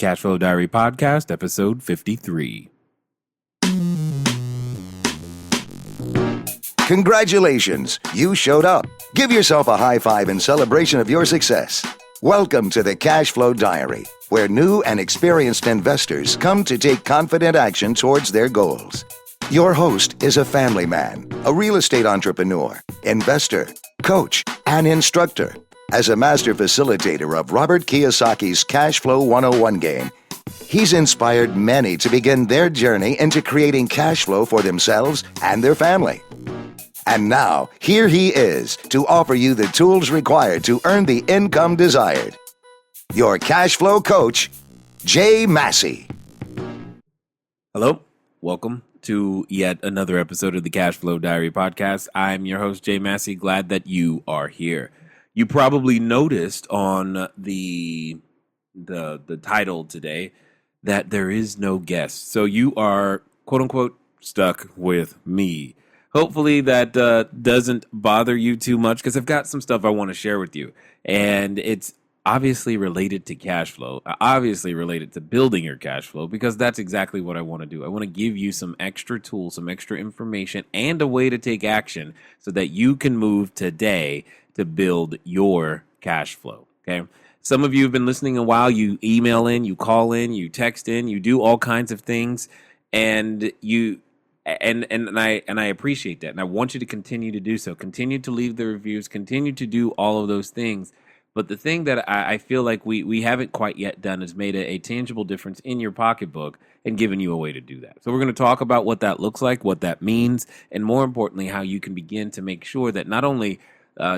Cashflow Diary Podcast, episode 53. Congratulations, you showed up. Give yourself a high five in celebration of your success. Welcome to the Cashflow Diary, where new and experienced investors come to take confident action towards their goals. Your host is a family man, a real estate entrepreneur, investor, coach, and instructor. As a master facilitator of Robert Kiyosaki's Cashflow 101 game, he's inspired many to begin their journey into creating cash flow for themselves and their family. And now, here he is to offer you the tools required to earn the income desired. Your cash flow coach, Jay Massey. Hello, welcome to yet another episode of the Cashflow Diary Podcast. I'm your host, Jay Massey. Glad that you are here. You probably noticed on the title today that there is no guest. So you are, quote unquote, stuck with me. Hopefully that doesn't bother you too much, because I've got some stuff I want to share with you. And it's obviously related to cash flow, obviously related to building your cash flow, because that's exactly what I want to do. I want to give you some extra tools, some extra information, and a way to take action so that you can move today to build your cash flow. Okay. Some of you have been listening a while. You email in, you call in, you text in, you do all kinds of things, and I appreciate that. And I want you to continue to do so. Continue to leave the reviews, continue to do all of those things. But the thing that I feel like we haven't quite yet done is made a tangible difference in your pocketbook and given you a way to do that. So we're going to talk about what that looks like, what that means, and more importantly, how you can begin to make sure that not only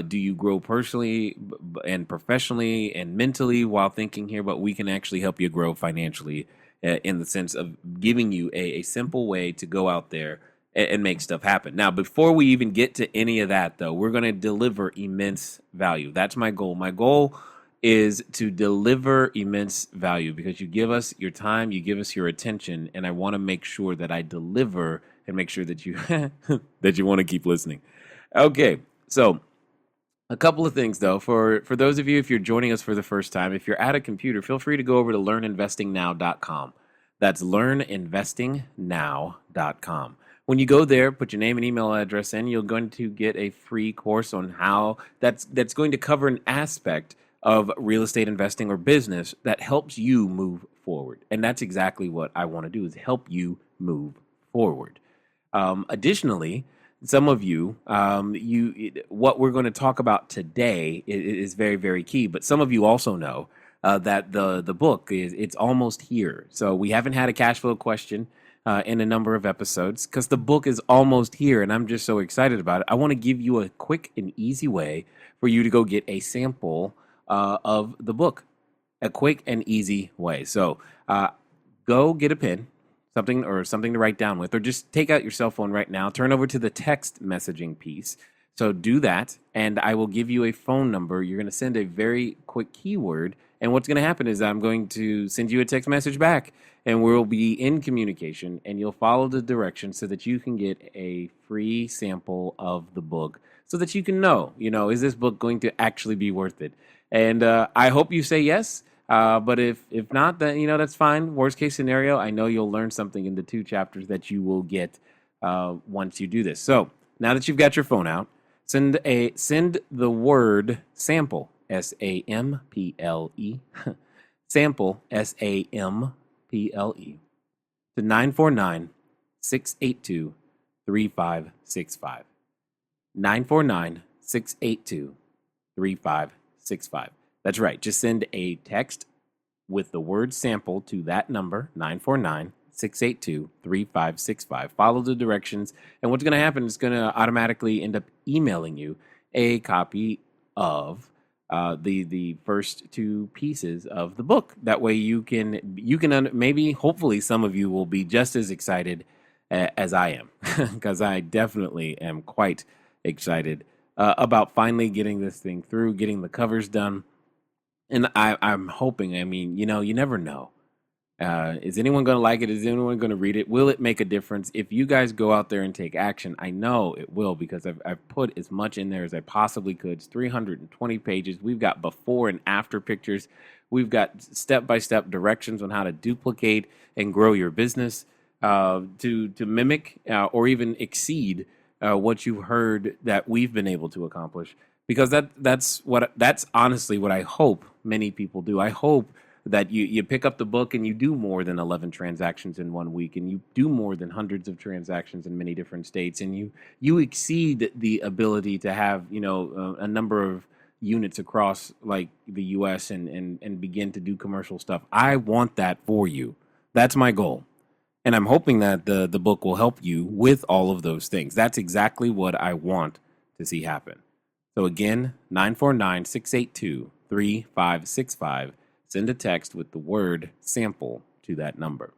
do you grow personally and professionally and mentally while thinking here, but we can actually help you grow financially in the sense of giving you a simple way to go out there and make stuff happen. Now, before we even get to any of that, though, we're going to deliver immense value. That's my goal. My goal is to deliver immense value because you give us your time, you give us your attention, and I want to make sure that I deliver and make sure that you that you want to keep listening. Okay, so a couple of things, though. For those of you, if you're joining us for the first time, if you're at a computer, feel free to go over to learninvestingnow.com. That's learninvestingnow.com. When you go there, put your name and email address in, you're going to get a free course on how that's going to cover an aspect of real estate investing or business that helps you move forward. And that's exactly what I want to do, is help you move forward. Additionally, some of you, what we're going to talk about today is very, very key. But some of you also know that the book it's almost here. So we haven't had a cash flow question in a number of episodes because the book is almost here, and I'm just so excited about it. I want to give you a quick and easy way for you to go get a sample of the book, a quick and easy way. So go get a pen. Something to write down with, or just take out your cell phone right now, turn over to the text messaging piece. So do that, and I will give you a phone number. You're going to send a very quick keyword, and what's going to happen is I'm going to send you a text message back, and we'll be in communication, and you'll follow the directions so that you can get a free sample of the book so that you can know, is this book going to actually be worth it? And I hope you say yes. But if not, then, that's fine. Worst case scenario, I know you'll learn something in the 2 chapters that you will get once you do this. So now that you've got your phone out, send the word sample, SAMPLE, sample, SAMPLE, to 949-682-3565. 949-682-3565. That's right. Just send a text with the word sample to that number, 949-682-3565. Follow the directions, and what's going to happen is going to automatically end up emailing you a copy of the first 2 pieces of the book. That way you can maybe, hopefully, some of you will be just as excited as I am, because I definitely am quite excited about finally getting this thing through, getting the covers done. And I'm hoping, you never know. Is anyone going to like it? Is anyone going to read it? Will it make a difference? If you guys go out there and take action, I know it will, because I've put as much in there as I possibly could. It's 320 pages. We've got before and after pictures. We've got step-by-step directions on how to duplicate and grow your business, to mimic or even exceed what you've heard that we've been able to accomplish. Because that's honestly what I hope many people do. I hope that you pick up the book and you do more than 11 transactions in 1 week, and you do more than hundreds of transactions in many different states, and you exceed the ability to have a number of units across like the US, and begin to do commercial stuff. I want that for you. That's my goal. And I'm hoping that the book will help you with all of those things. That's exactly what I want to see happen. So again, 949-682-3565. Send a text with the word sample to that number.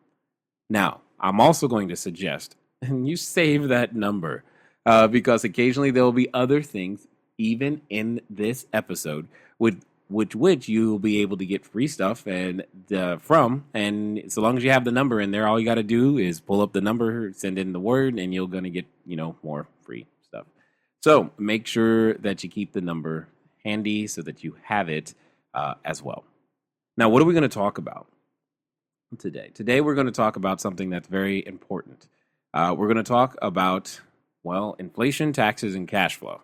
Now, I'm also going to suggest, and you save that number, because occasionally there will be other things, even in this episode, with which you will be able to get free stuff from. And so long as you have the number in there, all you got to do is pull up the number, send in the word, and you're going to get more free stuff. So make sure that you keep the number handy so that you have it as well. Now, what are we going to talk about today? Today, we're going to talk about something that's very important. We're going to talk about, inflation, taxes, and cash flow.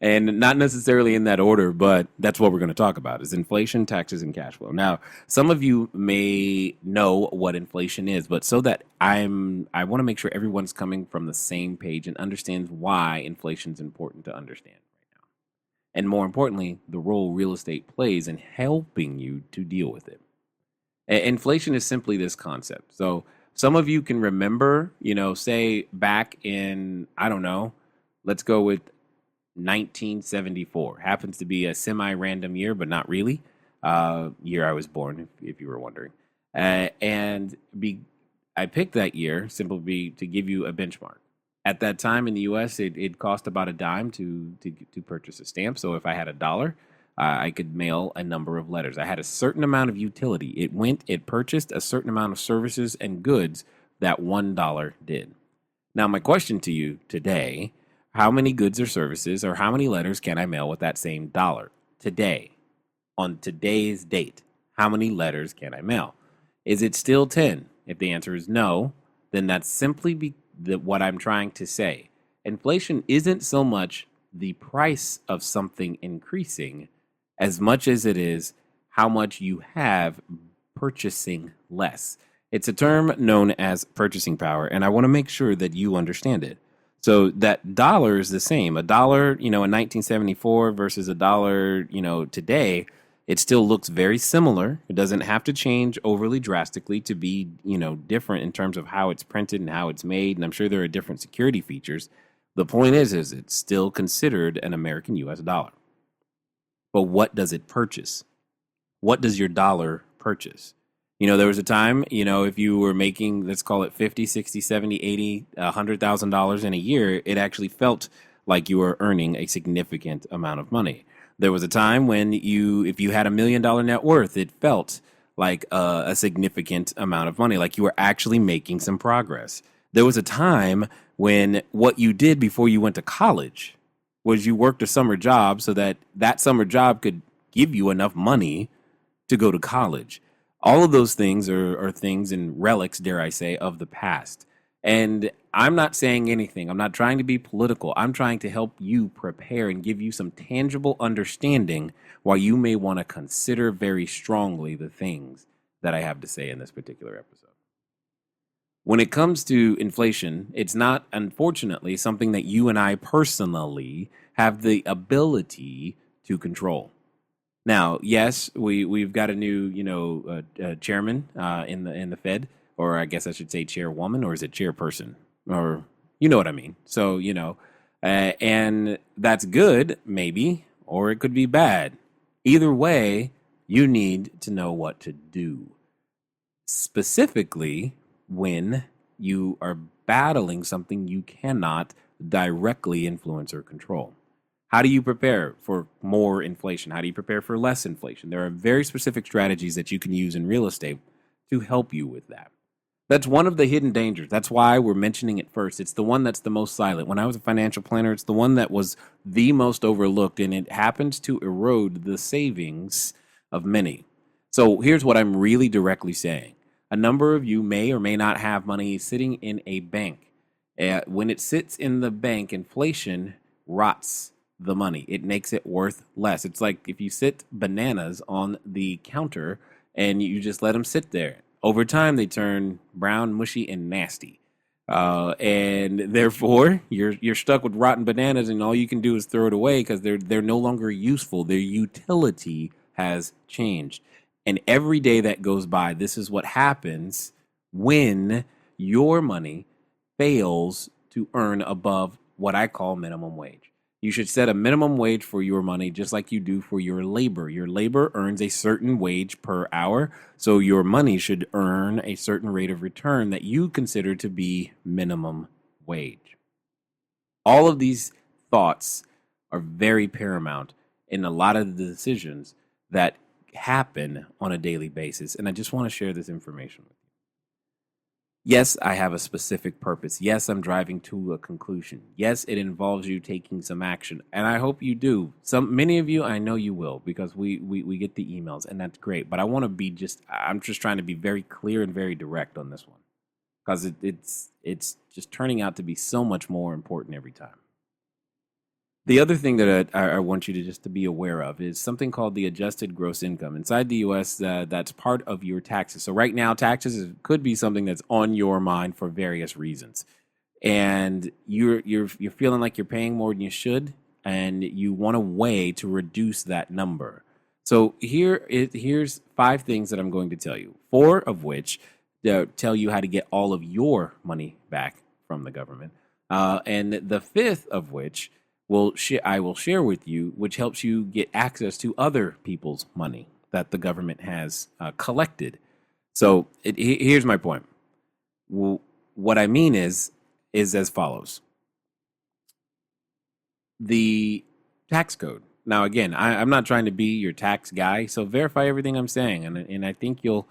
And not necessarily in that order, but that's what we're going to talk about, is inflation, taxes, and cash flow. Now, some of you may know what inflation is, but so that I want to make sure everyone's coming from the same page and understands why inflation is important to understand. And more importantly, the role real estate plays in helping you to deal with it. Inflation is simply this concept. So some of you can remember, say back in, I don't know, let's go with 1974. Happens to be a semi-random year, but not really. Year I was born, if you were wondering. I picked that year simply to give you a benchmark. At that time in the U.S., it cost about a dime to purchase a stamp. So if I had $1, I could mail a number of letters. I had a certain amount of utility. It purchased a certain amount of services and goods that $1 did. Now, my question to you today, how many goods or services, or how many letters can I mail with that same dollar today, on today's date? How many letters can I mail? Is it still 10? If the answer is no, then that's simply what I'm trying to say. Inflation isn't so much the price of something increasing as much as it is how much you have purchasing less. It's a term known as purchasing power, and I want to make sure that you understand it. So that dollar is the same. $1, in 1974 versus $1, today, it still looks very similar. It doesn't have to change overly drastically to be, different in terms of how it's printed and how it's made. And I'm sure there are different security features. The point is it's still considered an American US dollar. But what does it purchase? What does your dollar purchase? There was a time, if you were making, let's call it 50, 60, 70, 80, $100,000 in a year, it actually felt like you were earning a significant amount of money. There was a time when if you had $1 million net worth, it felt like a significant amount of money, like you were actually making some progress. There was a time when what you did before you went to college was you worked a summer job so that summer job could give you enough money to go to college. All of those things are things and relics, dare I say, of the past. And I'm not saying anything. I'm not trying to be political. I'm trying to help you prepare and give you some tangible understanding why you may want to consider very strongly the things that I have to say in this particular episode. When it comes to inflation, it's not, unfortunately, something that you and I personally have the ability to control. Now, yes, we've got a new, chairman in the Fed, or I guess I should say chairwoman, or is it chairperson, or you know what I mean. So and that's good, maybe, or it could be bad. Either way, you need to know what to do, specifically when you are battling something you cannot directly influence or control. How do you prepare for more inflation? How do you prepare for less inflation? There are very specific strategies that you can use in real estate to help you with that. That's one of the hidden dangers. That's why we're mentioning it first. It's the one that's the most silent. When I was a financial planner, it's the one that was the most overlooked, and it happens to erode the savings of many. So here's what I'm really directly saying. A number of you may or may not have money sitting in a bank. When it sits in the bank, inflation rots the money. It makes it worth less. It's like if you sit bananas on the counter and you just let them sit there. Over time, they turn brown, mushy, and nasty. And therefore, you're stuck with rotten bananas, and all you can do is throw it away because they're no longer useful. Their utility has changed. And every day that goes by, this is what happens when your money fails to earn above what I call minimum wage. You should set a minimum wage for your money just like you do for your labor. Your labor earns a certain wage per hour, so your money should earn a certain rate of return that you consider to be minimum wage. All of these thoughts are very paramount in a lot of the decisions that happen on a daily basis, and I just want to share this information with you. Yes, I have a specific purpose. Yes, I'm driving to a conclusion. Yes, it involves you taking some action, and I hope you do. Many of you, I know you will, because we get the emails, and that's great. But I'm just trying to be very clear and very direct on this one, because it's just turning out to be so much more important every time. The other thing that I want you to just to be aware of is something called the adjusted gross income. Inside the U.S., that's part of your taxes. So right now, taxes could be something that's on your mind for various reasons, and you're feeling like you're paying more than you should, and you want a way to reduce that number. So here's 5 things that I'm going to tell you. 4 of which tell you how to get all of your money back from the government, and the 5th of which I will share with you, which helps you get access to other people's money that the government has collected. So here's my point. What I mean is as follows. The tax code. Now, again, I'm not trying to be your tax guy, so verify everything I'm saying, and I think you'll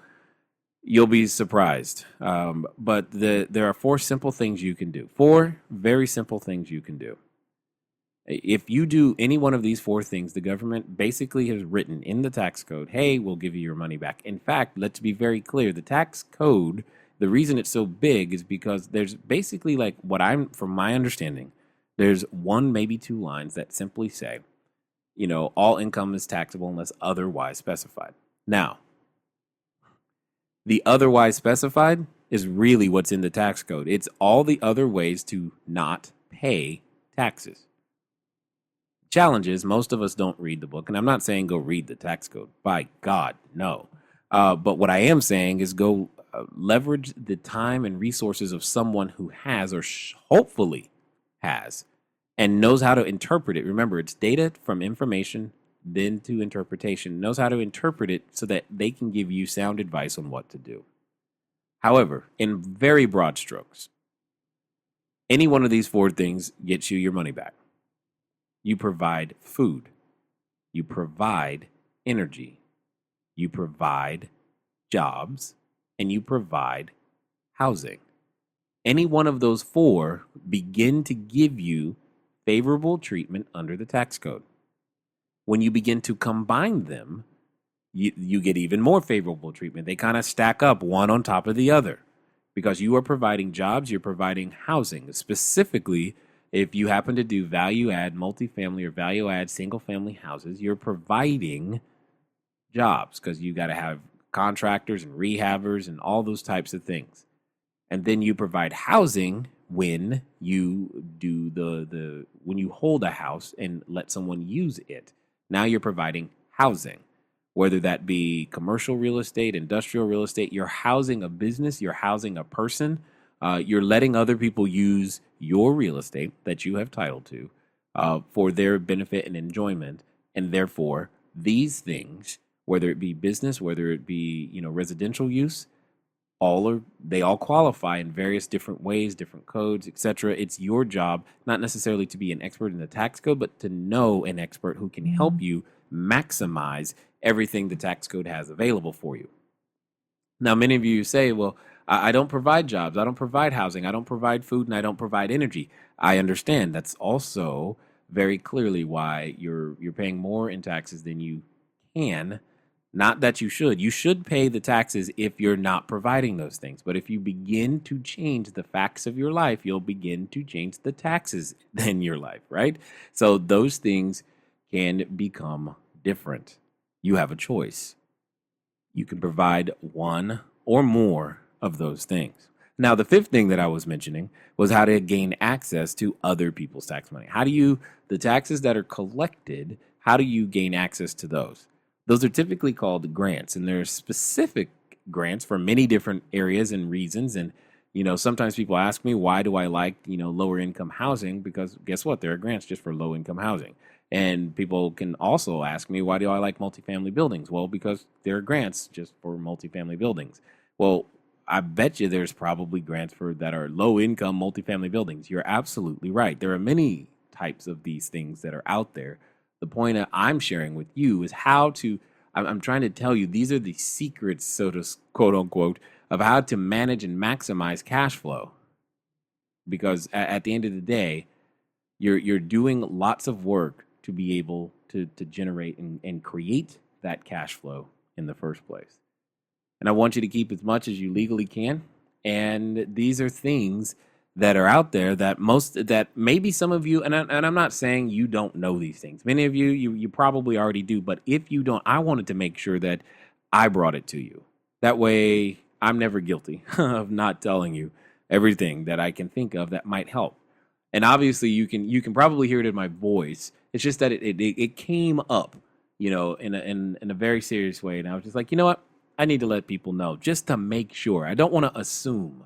be surprised. But there are 4 simple things you can do. 4 very simple things you can do. If you do any one of these 4 things, the government basically has written in the tax code, hey, we'll give you your money back. In fact, let's be very clear. The tax code, the reason it's so big is because there's basically from my understanding, there's 1, maybe 2 lines that simply say, all income is taxable unless otherwise specified. Now, the otherwise specified is really what's in the tax code. It's all the other ways to not pay taxes. Challenge is most of us don't read the book, and I'm not saying go read the tax code. By God, no. But what I am saying is go leverage the time and resources of someone who has, or hopefully has, and knows how to interpret it. Remember, it's data from information, then to interpretation. Knows how to interpret it so that they can give you sound advice on what to do. However, in very broad strokes, any one of these 4 things gets you your money back. You provide food. You provide energy. You provide jobs. And you provide housing. Any one of those 4 begin to give you favorable treatment under the tax code. When you begin to combine them, you get even more favorable treatment. They kind of stack up one on top of the other because you are providing jobs, you're providing housing. Specifically, if you happen to do value add multifamily or value add single family houses, you're providing jobs because you got to have contractors and rehabbers and all those types of things. And then you provide housing when you do when you hold a house and let someone use it. Now you're providing housing, whether that be commercial real estate, industrial real estate. You're housing a business, you're housing a person. You're letting other people use your real estate that you have title to for their benefit and enjoyment. And therefore, these things, whether it be business, whether it be residential use, they all qualify in various different ways, different codes, etc. It's your job not necessarily to be an expert in the tax code, but to know an expert who can help you maximize everything the tax code has available for you. Now, many of you say, well, I don't provide jobs, I don't provide housing, I don't provide food, and I don't provide energy. I understand. That's also very clearly why you're paying more in taxes than you can. Not that you should. You should pay the taxes if you're not providing those things. But if you begin to change the facts of your life, you'll begin to change the taxes in your life, right? So those things can become different. You have a choice. You can provide one or more of those things. Now, the fifth thing that I was mentioning was how to gain access to other people's tax money. The taxes that are collected, how do you gain access to those? Those are typically called grants, and there are specific grants for many different areas and reasons. And, sometimes people ask me, why do I like, lower income housing? Because guess what? There are grants just for low income housing. And people can also ask me, why do I like multifamily buildings? Well, because there are grants just for multifamily buildings. Well, I bet you there's probably grants for that are low income multifamily buildings. You're absolutely right. There are many types of these things that are out there. The point that I'm sharing with you is I'm trying to tell you, these are the secrets, so to quote unquote, of how to manage and maximize cash flow. Because at the end of the day, you're doing lots of work to be able to generate and create that cash flow in the first place. And I want you to keep as much as you legally can. And these are things that are out there that maybe some of you, and I'm not saying you don't know these things. Many of you probably already do. But if you don't, I wanted to make sure that I brought it to you. That way, I'm never guilty of not telling you everything that I can think of that might help. And obviously, you can probably hear it in my voice. It's just that it came up, in a very serious way, and I was just like, you know what, I need to let people know just to make sure. I don't want to assume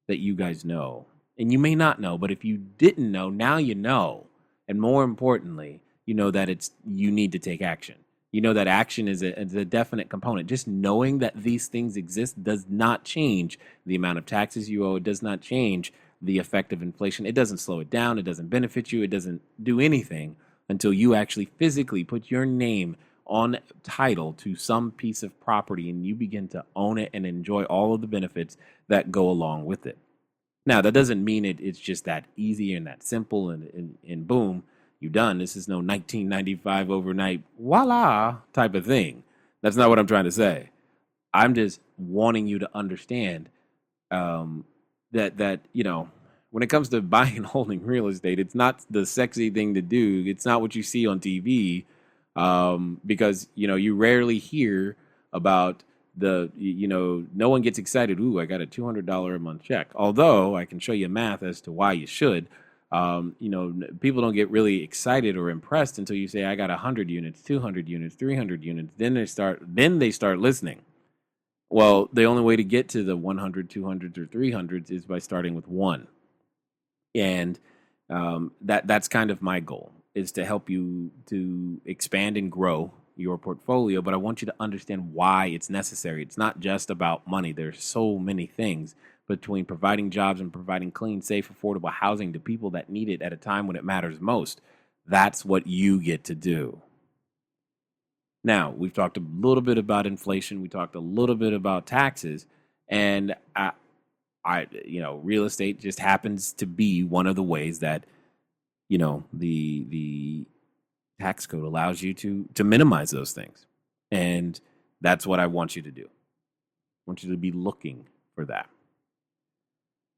that you guys know, and you may not know, but if you didn't know, now you know, and more importantly, you know that you need to take action. You know that action is a definite component. Just knowing that these things exist does not change the amount of taxes you owe. It does not change the effect of inflation. It doesn't slow it down. It doesn't benefit you. It doesn't do anything until you actually physically put your name on title to some piece of property and you begin to own it and enjoy all of the benefits that go along with it. Now, that doesn't mean it's just that easy and that simple and boom, you're done. This is no 1995 overnight, voila type of thing. That's not what I'm trying to say. I'm just wanting you to understand that when it comes to buying and holding real estate, it's not the sexy thing to do. It's not what you see on TV, because you rarely hear about no one gets excited. Ooh, I got a $200 a month check. Although I can show you math as to why you should. People don't get really excited or impressed until you say, I got 100 units, 200 units, 300 units. Then they start listening. Well, the only way to get to the 100, 200s, or 300s is by starting with one. And that's kind of my goal, is to help you to expand and grow your portfolio. But I want you to understand why it's necessary. It's not just about money. There's so many things between providing jobs and providing clean, safe, affordable housing to people that need it at a time when it matters most. That's what you get to do. Now, we've talked a little bit about inflation. We talked a little bit about taxes, and real estate just happens to be one of the ways that, the tax code allows you to minimize those things. And that's what I want you to do. I want you to be looking for that.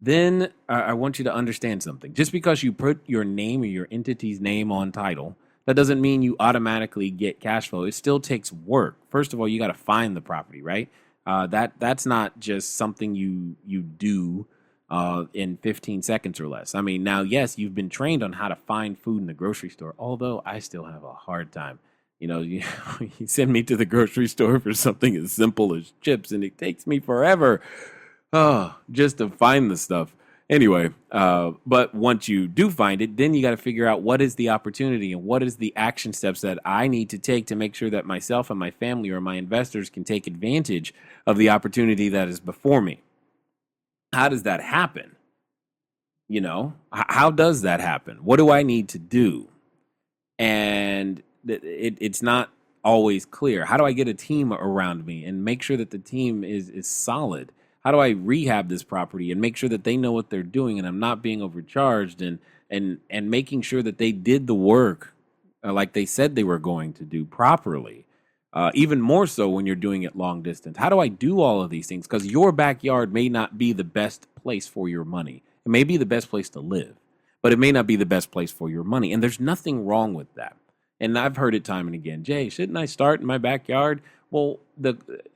Then I want you to understand something. Just because you put your name or your entity's name on title, that doesn't mean you automatically get cash flow. It still takes work. First of all, you got to find the property, right? That's not just something you do in 15 seconds or less. I mean, now, yes, you've been trained on how to find food in the grocery store, although I still have a hard time. You send me to the grocery store for something as simple as chips, and it takes me forever just to find the stuff. Anyway, but once you do find it, then you got to figure out what is the opportunity and what is the action steps that I need to take to make sure that myself and my family or my investors can take advantage of the opportunity that is before me. How does that happen? How does that happen? What do I need to do? And it's not always clear? How do I get a team around me and make sure that the team is solid? How do I rehab this property and make sure that they know what they're doing and I'm not being overcharged, and making sure that they did the work like they said they were going to do properly. Even more so when you're doing it long distance. How do I do all of these things? Because your backyard may not be the best place for your money. It may be the best place to live, but it may not be the best place for your money. And there's nothing wrong with that. And I've heard it time and again. Jay, shouldn't I start in my backyard? Well,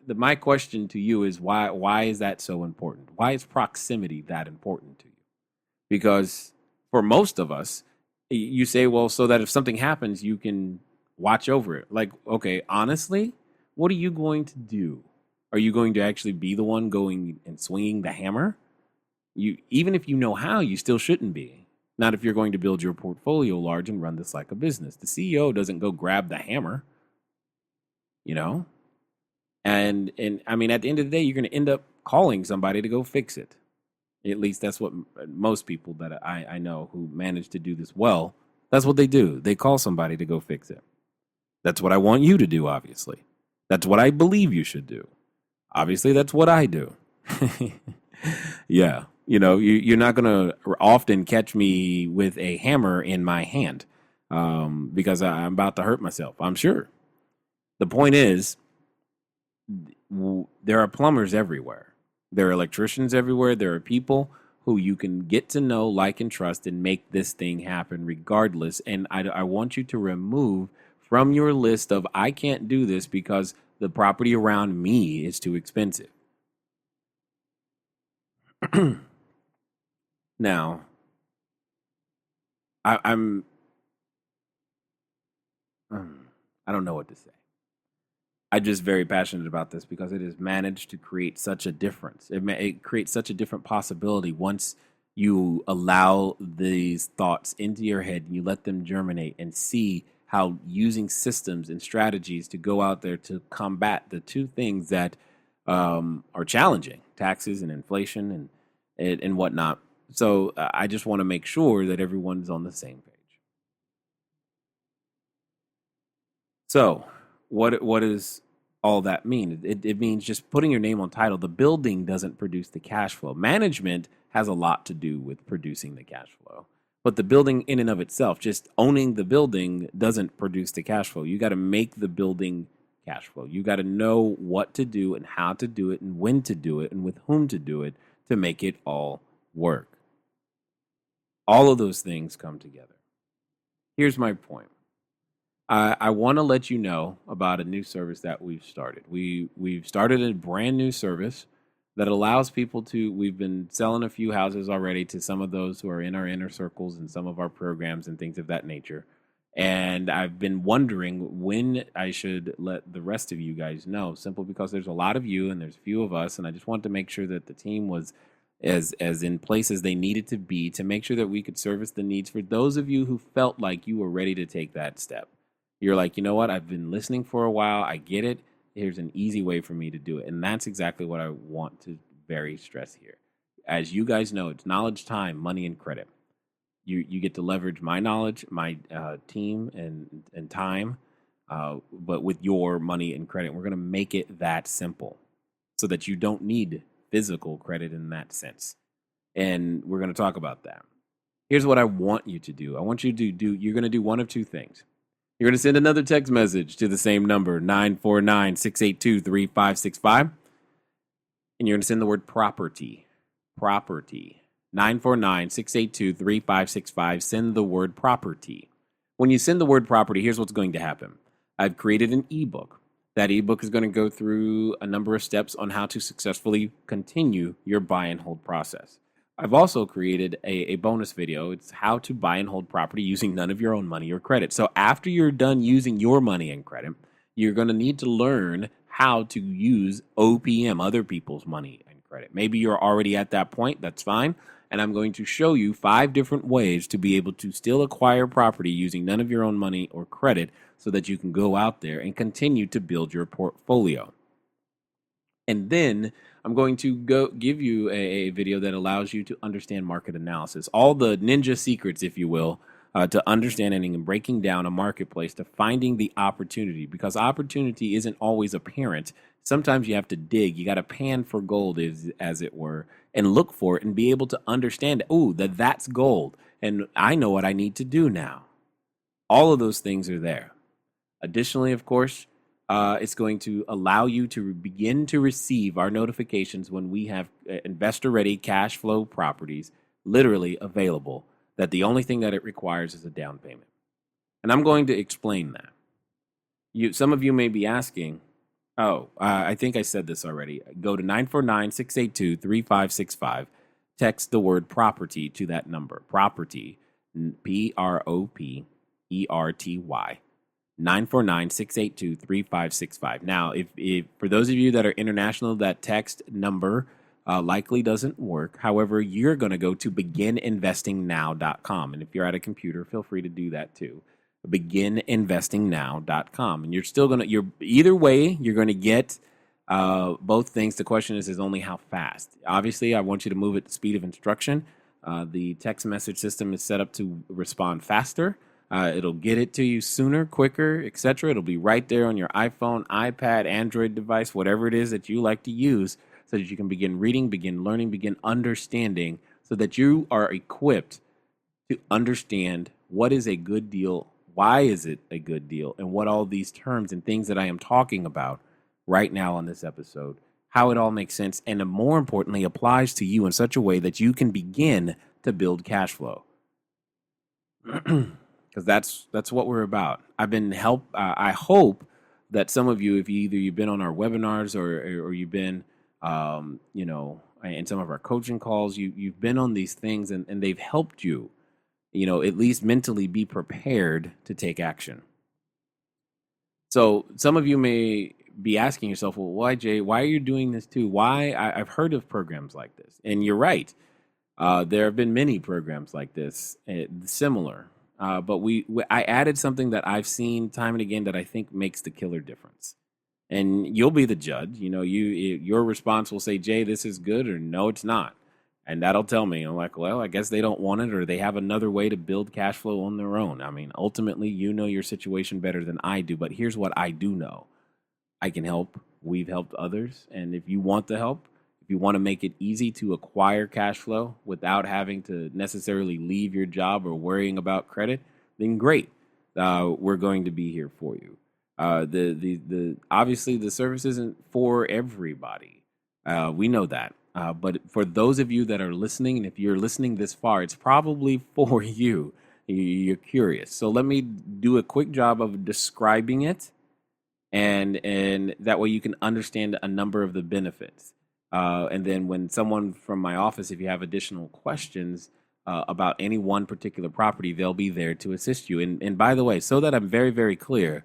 my question to you is why is that so important? Why is proximity that important to you? Because for most of us, you say, well, so that if something happens, you can watch over it. Like, okay, honestly, what are you going to do? Are you going to actually be the one going and swinging the hammer? Even if you know how, you still shouldn't be. Not if you're going to build your portfolio large and run this like a business. The CEO doesn't go grab the hammer, you know? And I mean, at the end of the day, you're going to end up calling somebody to go fix it. At least that's what most people that I know who manage to do this well, that's what they do. They call somebody to go fix it. That's what I want you to do, obviously. That's what I believe you should do. Obviously, that's what I do. Yeah. You know, you're not going to often catch me with a hammer in my hand because I'm about to hurt myself, I'm sure. The point is, there are plumbers everywhere. There are electricians everywhere. There are people who you can get to know, like, and trust and make this thing happen regardless. And I want you to remove from your list of, I can't do this because the property around me is too expensive. Now, I don't know what to say. I'm just very passionate about this because it has managed to create such a difference. It creates such a different possibility once you allow these thoughts into your head and you let them germinate and see how using systems and strategies to go out there to combat the two things that are challenging, taxes and inflation and whatnot. So I just want to make sure that everyone's on the same page. So what does all that mean? It means just putting your name on title. The building doesn't produce the cash flow. Management has a lot to do with producing the cash flow. But the building in and of itself, just owning the building doesn't produce the cash flow. You got to make the building cash flow. You got to know what to do and how to do it and when to do it and with whom to do it to make it all work. All of those things come together. Here's my point. I want to let you know about a new service that we've started. We've started a brand new service that allows people to, we've been selling a few houses already to some of those who are in our inner circles and some of our programs and things of that nature. And I've been wondering when I should let the rest of you guys know, simply because there's a lot of you and there's few of us. And I just want to make sure that the team was as in place as they needed to be to make sure that we could service the needs for those of you who felt like you were ready to take that step. You're like, you know what? I've been listening for a while. I get it. Here's an easy way for me to do it. And that's exactly what I want to very stress here. As you guys know, it's knowledge, time, money, and credit. You get to leverage my knowledge, my team, and time, but with your money and credit. We're going to make it that simple so that you don't need physical credit in that sense. And we're going to talk about that. Here's what I want you to do. I want you to do, you're going to do one of two things. You're going to send another text message to the same number, 949-682-3565. And you're going to send the word property. Property. 949-682-3565. Send the word property. When you send the word property, here's what's going to happen. I've created an ebook. That ebook is going to go through a number of steps on how to successfully continue your buy and hold process. I've also created a bonus video. It's how to buy and hold property using none of your own money or credit. So after you're done using your money and credit, you're going to need to learn how to use OPM, other people's money and credit. Maybe you're already at that point. That's fine. And I'm going to show you 5 different ways to be able to still acquire property using none of your own money or credit so that you can go out there and continue to build your portfolio. And then I'm going to go give you a video that allows you to understand market analysis, all the ninja secrets, if you will, to understanding and breaking down a marketplace to finding the opportunity, because opportunity isn't always apparent. Sometimes you have to dig. You got to pan for gold, as it were, and look for it and be able to understand, oh, that's gold. And I know what I need to do now. All of those things are there. Additionally, of course, it's going to allow you to begin to receive our notifications when we have investor-ready cash flow properties literally available, that the only thing that it requires is a down payment. And I'm going to explain that. Some of you may be asking, I think I said this already. Go to 949-682-3565. Text the word property to that number. Property, PROPERTY. 949-682-3565. Now, if for those of you that are international, that text number likely doesn't work. However, you're going to go to begininvestingnow.com. And if you're at a computer, feel free to do that too. Begininvestingnow.com. And you're still going to, either way, you're going to get both things. The question is only how fast. Obviously, I want you to move at the speed of instruction. The text message system is set up to respond faster. It'll get it to you sooner, quicker, etc. It'll be right there on your iPhone, iPad, Android device, whatever it is that you like to use, so that you can begin reading, begin learning, begin understanding, so that you are equipped to understand what is a good deal, why is it a good deal, and what all these terms and things that I am talking about right now on this episode, how it all makes sense, and more importantly, applies to you in such a way that you can begin to build cash flow. Because that's what we're about. I hope that some of you, if you've been on our webinars or you've been, in some of our coaching calls, you've been on these things and they've helped you, at least mentally be prepared to take action. So some of you may be asking yourself, well, why, Jay? Why are you doing this too? Why? I've heard of programs like this, and you're right. There have been many programs like this, similar. But I added something that I've seen time and again that I think makes the killer difference. And you'll be the judge. Your response will say, Jay, this is good, or no, it's not. And that'll tell me. I'm like, well, I guess they don't want it, or they have another way to build cash flow on their own. I mean, ultimately, you know your situation better than I do. But here's what I do know. I can help. We've helped others. And if you want the help, if you want to make it easy to acquire cash flow without having to necessarily leave your job or worrying about credit, then great. We're going to be here for you. Obviously the service isn't for everybody. We know that. But for those of you that are listening, and if you're listening this far, it's probably for you. You're curious. So let me do a quick job of describing it, and that way you can understand a number of the benefits. And then when someone from my office, if you have additional questions about any one particular property, they'll be there to assist you. And by the way, so that I'm very, very clear,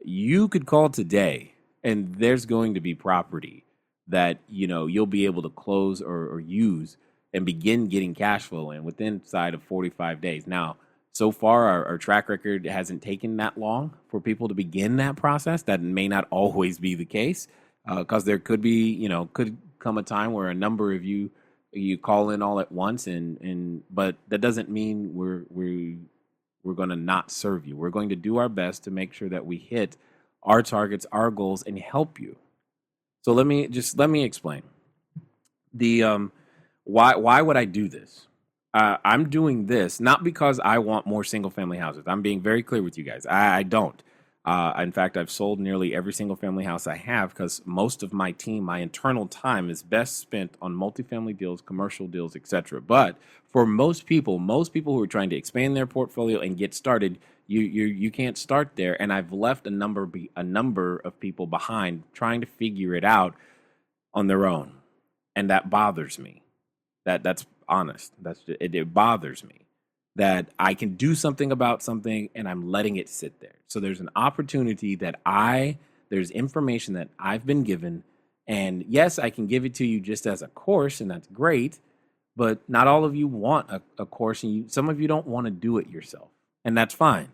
you could call today and there's going to be property that, you'll be able to close or use and begin getting cash flow in within inside of 45 days. Now, so far, our track record hasn't taken that long for people to begin that process. That may not always be the case, because there could be, could come a time where a number of you call in all at once, but that doesn't mean we're going to not serve you. We're going to do our best to make sure that we hit our targets, our goals, and help you. So let me explain the why would I do this? I'm doing this not because I want more single family houses. I'm being very clear with you guys. I don't. In fact, I've sold nearly every single family house I have, because most of my team, my internal time, is best spent on multifamily deals, commercial deals, etc. But for most people who are trying to expand their portfolio and get started, you can't start there. And I've left a number of people behind trying to figure it out on their own, and that bothers me. That's honest. It bothers me that I can do something about something and I'm letting it sit there. So there's an opportunity there's information that I've been given, and yes, I can give it to you just as a course, and that's great, but not all of you want a course, and some of you don't want to do it yourself, and that's fine.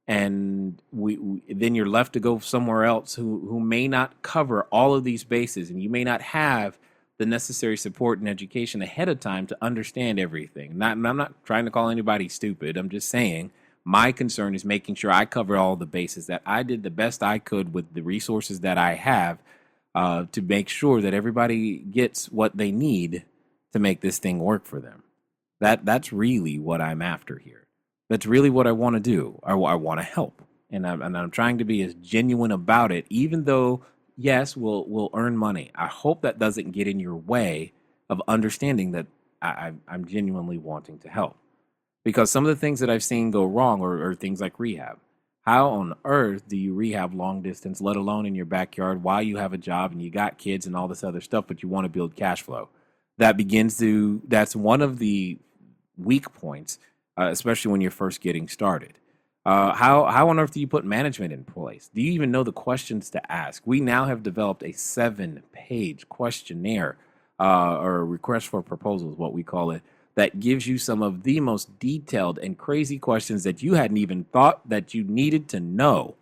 And then you're left to go somewhere else who may not cover all of these bases, and you may not have the necessary support and education ahead of time to understand everything. I'm not trying to call anybody stupid. I'm just saying my concern is making sure I cover all the bases, that I did the best I could with the resources that I have to make sure that everybody gets what they need to make this thing work for them. That's really what I'm after here. That's really what I want to do. I want to help, and I'm trying to be as genuine about it, even though yes, we'll earn money. I hope that doesn't get in your way of understanding that I'm genuinely wanting to help. Because some of the things that I've seen go wrong are things like rehab. How on earth do you rehab long distance, let alone in your backyard, while you have a job and you got kids and all this other stuff, but you want to build cash flow? That's one of the weak points, especially when you're first getting started. How on earth do you put management in place? Do you even know the questions to ask? We now have developed a 7-page questionnaire or request for proposals, what we call it, that gives you some of the most detailed and crazy questions that you hadn't even thought that you needed to know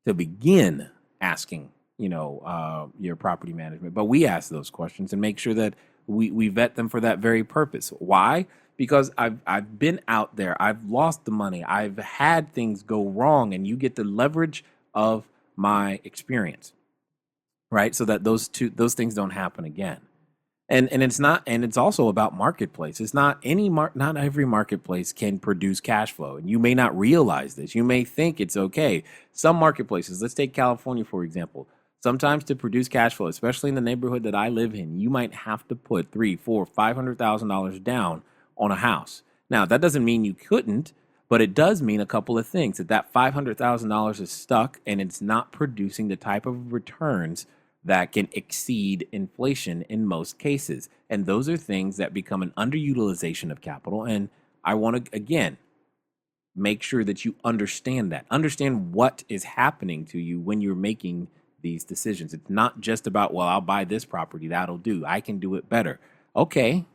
to begin asking, your property management. But we ask those questions and make sure that we vet them for that very purpose. Why? Because I've been out there, I've lost the money, I've had things go wrong, and you get the leverage of my experience, right? So that those things don't happen again. And it's also about marketplace. It's not not every marketplace can produce cash flow, and you may not realize this. You may think it's okay. Some marketplaces, let's take California for example. Sometimes to produce cash flow, especially in the neighborhood that I live in, you might have to put $300,000, $400,000, $500,000 down on a house. Now that doesn't mean you couldn't, but it does mean a couple of things: that $500,000 is stuck and it's not producing the type of returns that can exceed inflation in most cases. And those are things that become an underutilization of capital. And I want to, again, make sure that you understand that. Understand what is happening to you when you're making these decisions. It's not just about, well, I'll buy this property, that'll do. I can do it better. Okay,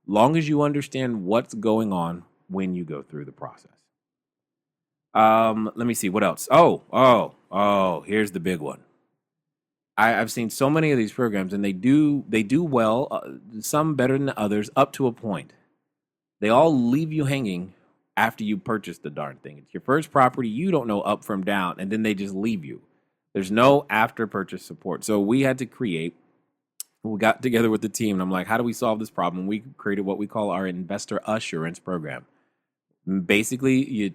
long as you understand what's going on when you go through the process. Let me see, what else? Oh, here's the big one. I've seen so many of these programs, and they do well. Some better than others, up to a point. They all leave you hanging after you purchase the darn thing. It's your first property, you don't know up from down, and then they just leave you. There's no after purchase support. So we got together with the team, and I'm like, how do we solve this problem? We created what we call our investor assurance program. Basically, you'll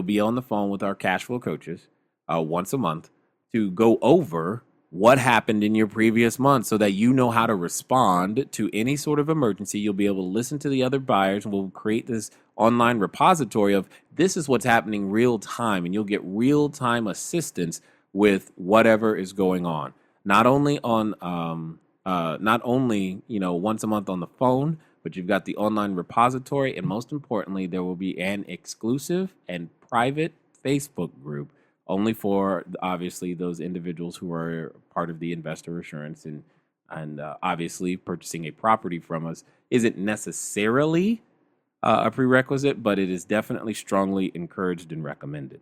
be on the phone with our cash flow coaches once a month to go over what happened in your previous month so that you know how to respond to any sort of emergency. You'll be able to listen to the other buyers, and we'll create this online repository of this is what's happening real time, and you'll get real time assistance with whatever is going on. Not only once a month on the phone, but you've got the online repository, and most importantly, there will be an exclusive and private Facebook group only for obviously those individuals who are part of the investor assurance, and obviously purchasing a property from us isn't necessarily a prerequisite, but it is definitely strongly encouraged and recommended.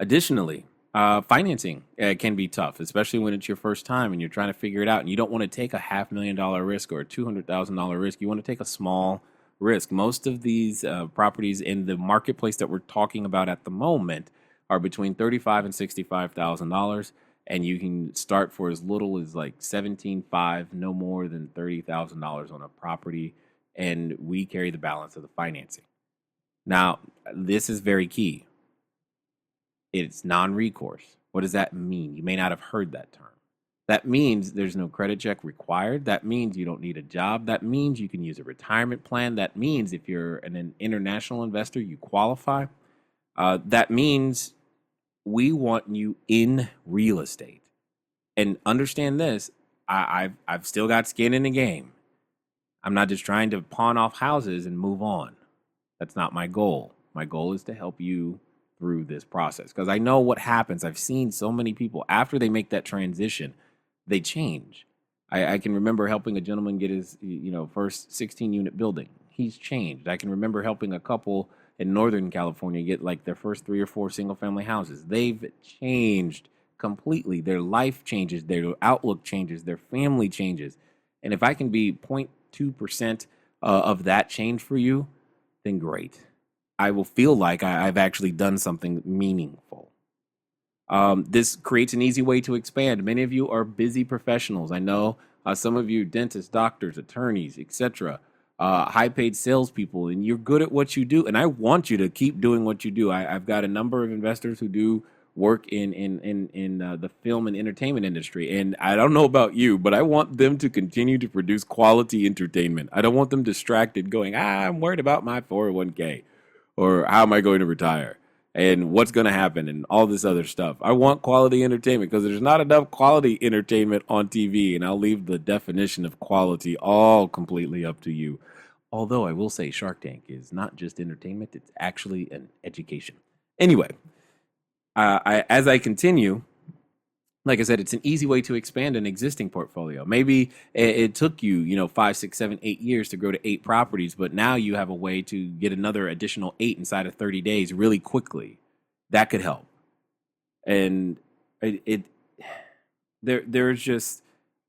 Additionally, financing can be tough, especially when it's your first time and you're trying to figure it out, and you don't want to take a $500,000 risk or a $200,000 risk. You want to take a small risk. Most of these properties in the marketplace that we're talking about at the moment are between $35,000 and $65,000, and you can start for as little as like $17,500, no more than $30,000 on a property, and we carry the balance of the financing. Now, this is very key. It's non-recourse. What does that mean? You may not have heard that term. That means there's no credit check required. That means you don't need a job. That means you can use a retirement plan. That means if you're an international investor, you qualify. That means we want you in real estate. And understand this, I've still got skin in the game. I'm not just trying to pawn off houses and move on. That's not my goal. My goal is to help you through this process, because I know what happens. I've seen so many people after they make that transition, they change. I can remember helping a gentleman get his first 16-unit building. He's changed. I can remember helping a couple in Northern California get like their first 3 or 4 single-family houses. They've changed completely. Their life changes, their outlook changes, their family changes. And if I can be 0.2% of that change for you, then great. I will feel like I've actually done something meaningful. This creates an easy way to expand. Many of you are busy professionals. I know some of you dentists, doctors, attorneys, etc., high-paid salespeople, and you're good at what you do. And I want you to keep doing what you do. I've got a number of investors who do work in the film and entertainment industry, and I don't know about you, but I want them to continue to produce quality entertainment. I don't want them distracted, going, I'm worried about my 401k, or how am I going to retire, and what's going to happen, and all this other stuff. I want quality entertainment because there's not enough quality entertainment on TV, and I'll leave the definition of quality all completely up to you. Although I will say Shark Tank is not just entertainment, it's actually an education. Anyway, as I continue, like I said, it's an easy way to expand an existing portfolio. Maybe it took you, 5, 6, 7, 8 years to grow to 8 properties, but now you have a way to get another additional 8 inside of 30 days really quickly. That could help. And there's just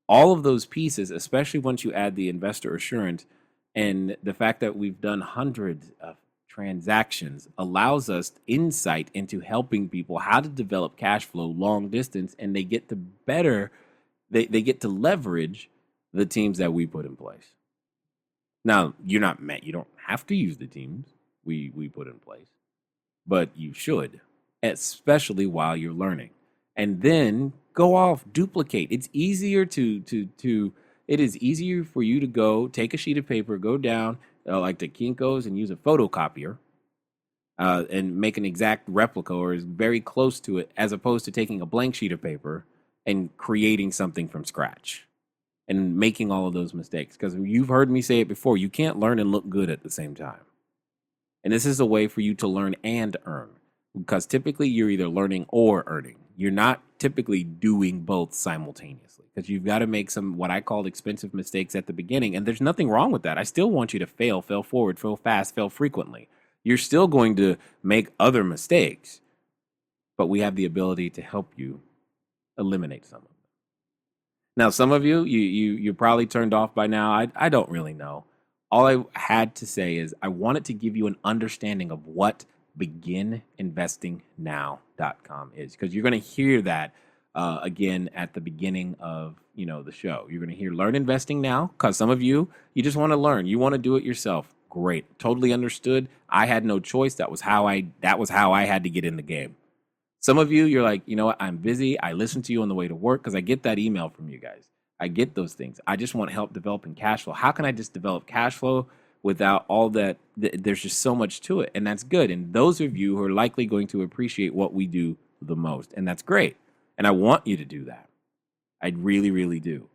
all of those pieces, especially once you add the investor assurance and the fact that we've done hundreds of transactions, allows us insight into helping people how to develop cash flow long distance, and they get to leverage the teams that we put in place. Now, you don't have to use the teams we put in place, but you should, especially while you're learning. And then go off, duplicate. It's easier it is easier for you to go take a sheet of paper, go down like the Kinko's, and use a photocopier and make an exact replica or is very close to it, as opposed to taking a blank sheet of paper and creating something from scratch and making all of those mistakes. Because you've heard me say it before, you can't learn and look good at the same time. And this is a way for you to learn and earn, because typically you're either learning or earning. You're not typically doing both simultaneously, because you've got to make some what I call expensive mistakes at the beginning. And there's nothing wrong with that. I still want you to fail forward, fail fast, fail frequently. You're still going to make other mistakes, but we have the ability to help you eliminate some of them. Now, some of you're probably turned off by now. I don't really know. All I had to say is I wanted to give you an understanding of what begininvestingnow.com is, because you're going to hear that again at the beginning of the show. You're going to hear learn investing now, because some of you just want to learn, you want to do it yourself. Great, totally understood. I had no choice. That was how I had to get in the game. Some of you're like, you know what, I'm busy. I listen to you on the way to work because I get that email from you guys. I get those things. I just want help developing cash flow. How can I just develop cash flow without all that? There's just so much to it, and that's good. And those of you who are likely going to appreciate what we do the most, and that's great. And I want you to do that. I really, really do.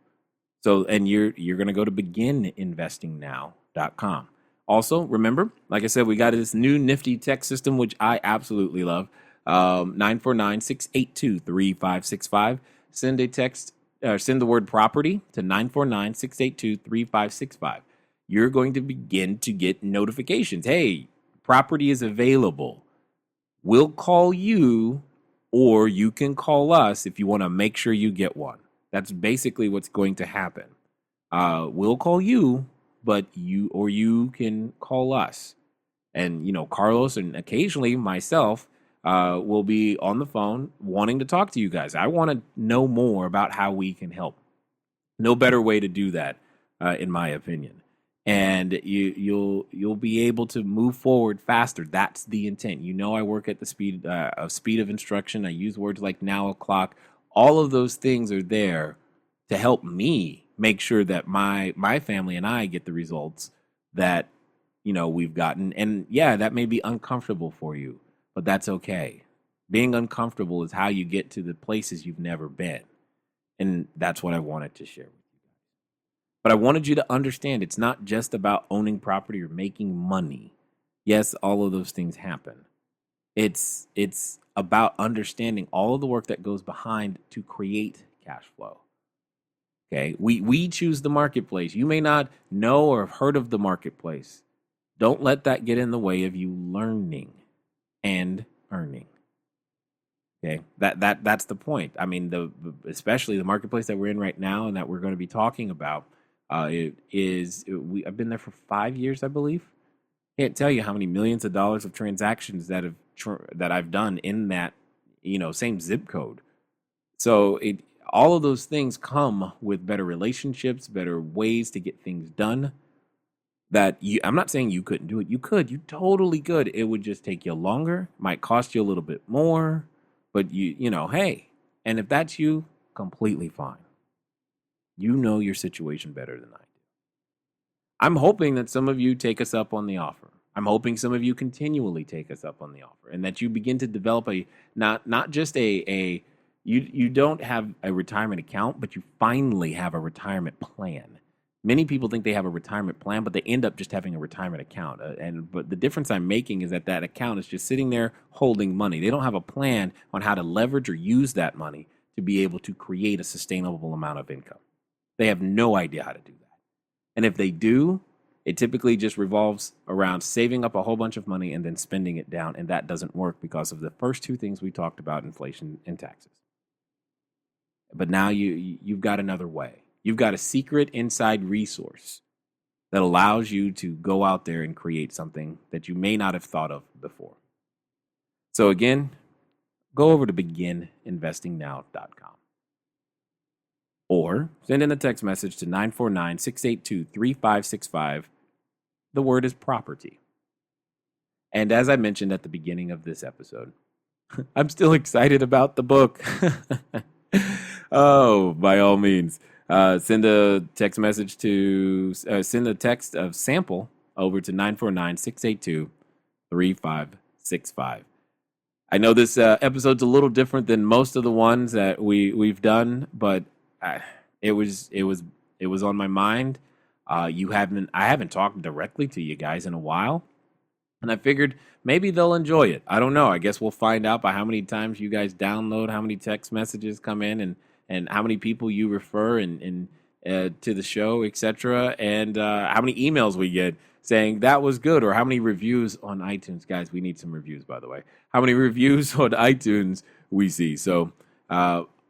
So, and you're going to go to begininvestingnow.com. Also, remember, like I said, we got this new nifty text system, which I absolutely love. 949-682-3565. Send a text, send the word property to 949-682-3565. You're going to begin to get notifications. Hey, property is available. We'll call you, or you can call us if you want to make sure you get one. That's basically what's going to happen. We'll call you, but you can call us. And, Carlos and occasionally myself will be on the phone wanting to talk to you guys. I want to know more about how we can help. No better way to do that, in my opinion. And you'll be able to move forward faster. That's the intent. I work at the speed of instruction. I use words like now o'clock. All of those things are there to help me make sure that my family and I get the results that we've gotten. And yeah, that may be uncomfortable for you, but that's okay. Being uncomfortable is how you get to the places you've never been. And that's what I wanted to share with you guys. But I wanted you to understand it's not just about owning property or making money. Yes, all of those things happen. It's about understanding all of the work that goes behind to create cash flow. Okay, we choose the marketplace. You may not know or have heard of the marketplace. Don't let that get in the way of you learning and earning. Okay, that's the point. I mean, especially the marketplace that we're in right now and that we're going to be talking about. I've been there for 5 years, I believe. Can't tell you how many millions of dollars of transactions that I've done in that same zip code. So all of those things come with better relationships, better ways to get things done. I'm not saying you couldn't do it. You totally could. It would just take you longer, might cost you a little bit more, but hey, and if that's you, completely fine. You know your situation better than I do. I'm hoping that some of you take us up on the offer. I'm hoping some of you continually take us up on the offer, and that you begin to develop not just you don't have a retirement account, but you finally have a retirement plan. Many people think they have a retirement plan, but they end up just having a retirement account. But the difference I'm making is that account is just sitting there holding money. They don't have a plan on how to leverage or use that money to be able to create a sustainable amount of income. They have no idea how to do that. And if they do, it typically just revolves around saving up a whole bunch of money and then spending it down. And that doesn't work because of the first two things we talked about, inflation and taxes. But now you've got another way. You've got a secret inside resource that allows you to go out there and create something that you may not have thought of before. So again, go over to begininvestingnow.com or send in a text message to 949-682-3565. The word is property. And as I mentioned at the beginning of this episode, I'm still excited about the book. Oh, by all means. Send a text message send a text of sample over to 949-682-3565. I know this episode's a little different than most of the ones that we've done, but it was on my mind. I haven't talked directly to you guys in a while, and I figured maybe they'll enjoy it. I don't know. I guess we'll find out by how many times you guys download, how many text messages come in, and how many people you refer and to the show, etc., and how many emails we get saying that was good, or how many reviews on iTunes. Guys, we need some reviews, by the way. How many reviews on iTunes we see. So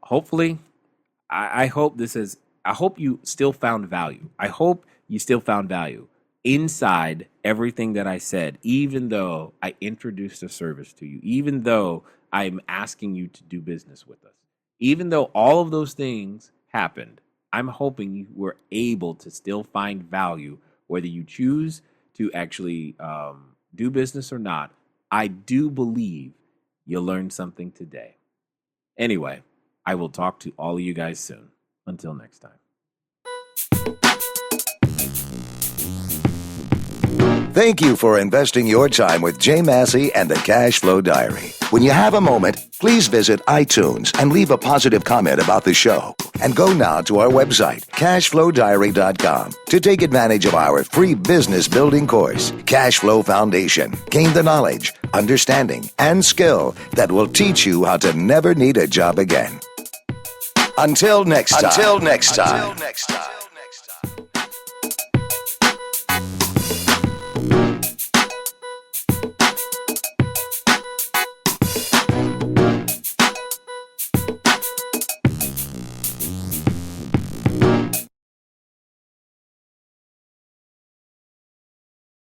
hopefully, I hope you still found value. I hope you still found value inside everything that I said, even though I introduced a service to you, even though I'm asking you to do business with us. Even though all of those things happened, I'm hoping you were able to still find value, whether you choose to actually do business or not. I do believe you learned something today. Anyway, I will talk to all of you guys soon. Until next time. Thank you for investing your time with Jay Massey and the CashFlow Diary. When you have a moment, please visit iTunes and leave a positive comment about the show. And go now to our website, CashFlowDiary.com, to take advantage of our free business building course, Cashflow Foundation. Gain the knowledge, understanding, and skill that will teach you how to never need a job again. Until next time.